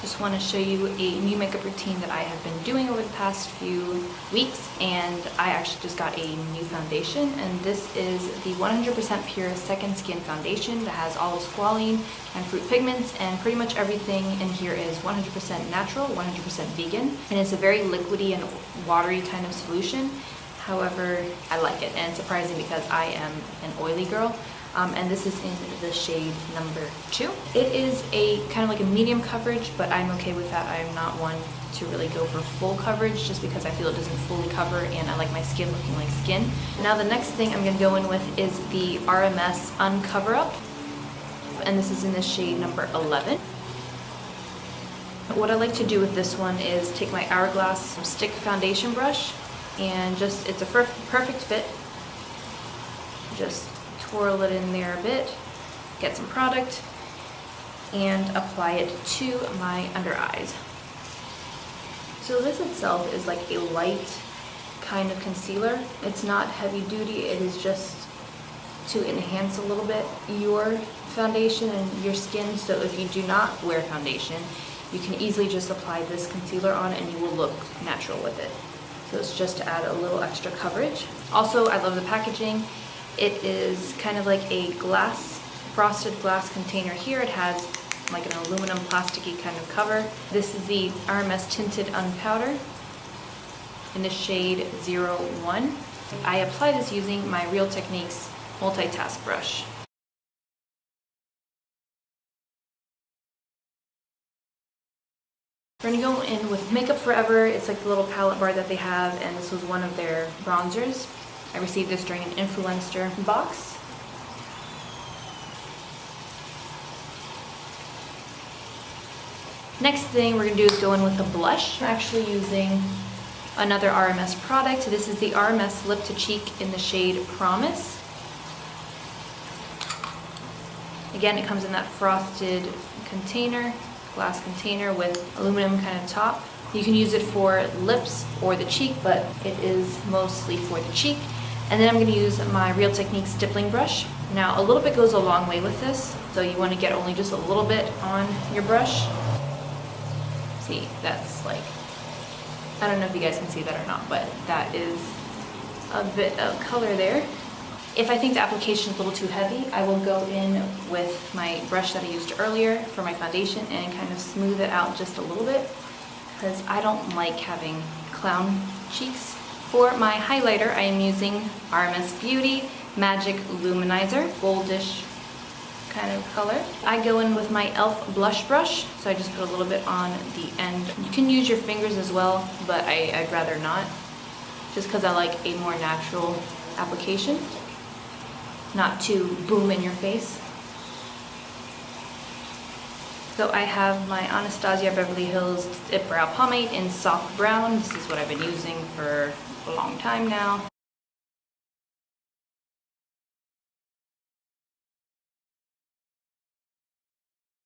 Just want to show you a new makeup routine that I have been doing over the past few weeks, and I actually just got a new foundation, and this is the 100% Pure Second Skin Foundation that has all squalene and fruit pigments, and pretty much everything in here is 100% natural, 100% vegan, and it's a very liquidy and watery kind of solution. However, I like it, and it's surprising because I am an oily girl. And this is in the shade number 2. It is a kind of like a medium coverage, but I'm okay with that. I'm not one to really go for full coverage just because I feel it doesn't fully cover and I like my skin looking like skin. Now the next thing I'm going to go in with is the RMS Uncover Up, and this is in the shade number 11. What I like to do with this one is take my Hourglass stick foundation brush and just, it's a perfect fit. Just twirl it in there a bit, get some product, and apply it to my under eyes. So this itself is like a light kind of concealer. It's not heavy duty, it is just to enhance a little bit your foundation and your skin. So if you do not wear foundation, you can easily just apply this concealer on and you will look natural with it. So it's just to add a little extra coverage. Also, I love the packaging. It is kind of like a frosted glass container here. It has like an aluminum plasticky kind of cover. This is the RMS Tinted Unpowder in the shade 01. I apply this using my Real Techniques multitask brush. We're going to go in with Makeup Forever. It's like the little palette bar that they have, and this was one of their bronzers. I received this during an influencer box. Next thing we're going to do is go in with a blush. I'm actually using another RMS product. This is the RMS Lip to Cheek in the shade Promise. Again, it comes in that frosted container, glass container with aluminum kind of top. You can use it for lips or the cheek, but it is mostly for the cheek. And then I'm going to use my Real Techniques stippling brush. Now a little bit goes a long way with this, so you want to get only just a little bit on your brush. See, that's like, I don't know if you guys can see that or not, but that is a bit of color there. If I think the application is a little too heavy, I will go in with my brush that I used earlier for my foundation and kind of smooth it out just a little bit, because I don't like having clown cheeks. For my highlighter, I am using RMS Beauty Magic Luminizer, goldish kind of color. I go in with my e.l.f. blush brush, so I just put a little bit on the end. You can use your fingers as well, but I'd rather not, just because I like a more natural application, not too boom in your face. So I have my Anastasia Beverly Hills Dip Brow Pomade in Soft Brown. This is what I've been using for a long time now.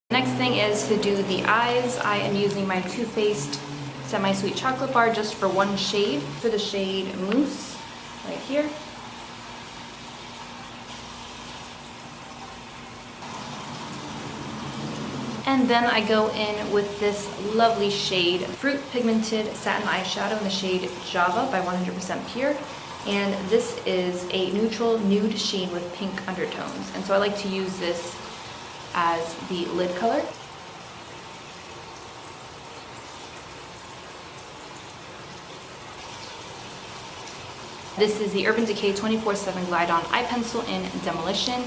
Next thing is to do the eyes. I am using my Too Faced Semi-Sweet Chocolate Bar just for one shade, for the shade Mousse, right here. And then I go in with this lovely shade, Fruit Pigmented Satin Eyeshadow in the shade Java by 100% Pure. And this is a neutral nude sheen with pink undertones. And so I like to use this as the lid color. This is the Urban Decay 24/7 Glide On Eye Pencil in Demolition.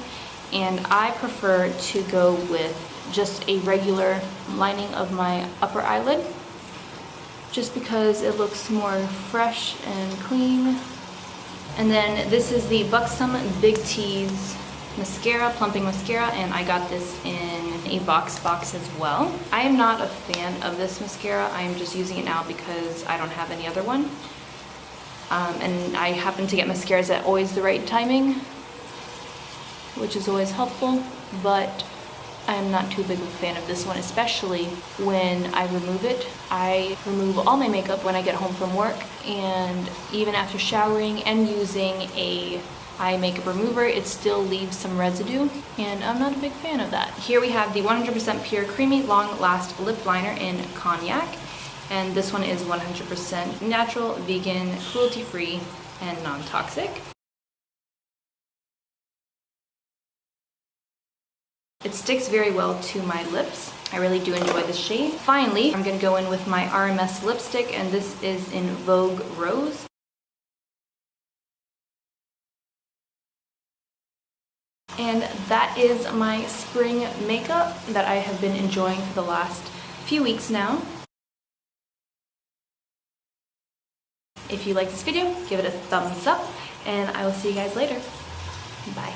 And I prefer to go with just a regular lining of my upper eyelid, just because it looks more fresh and clean. And then this is the Buxom Big Tease Mascara, Plumping Mascara, and I got this in a box as well. I am not a fan of this mascara. I am just using it now because I don't have any other one. And I happen to get mascaras at always the right timing, which is always helpful, but I am not too big of a fan of this one, especially when I remove it. I remove all my makeup when I get home from work, and even after showering and using a eye makeup remover, it still leaves some residue, and I'm not a big fan of that. Here we have the 100% Pure Creamy Long Last Lip Liner in Cognac, and this one is 100% natural, vegan, cruelty-free, and non-toxic. It sticks very well to my lips. I really do enjoy this shade. Finally, I'm going to go in with my RMS lipstick, and this is in Vogue Rose. And that is my spring makeup that I have been enjoying for the last few weeks now. If you like this video, give it a thumbs up, and I will see you guys later. Bye.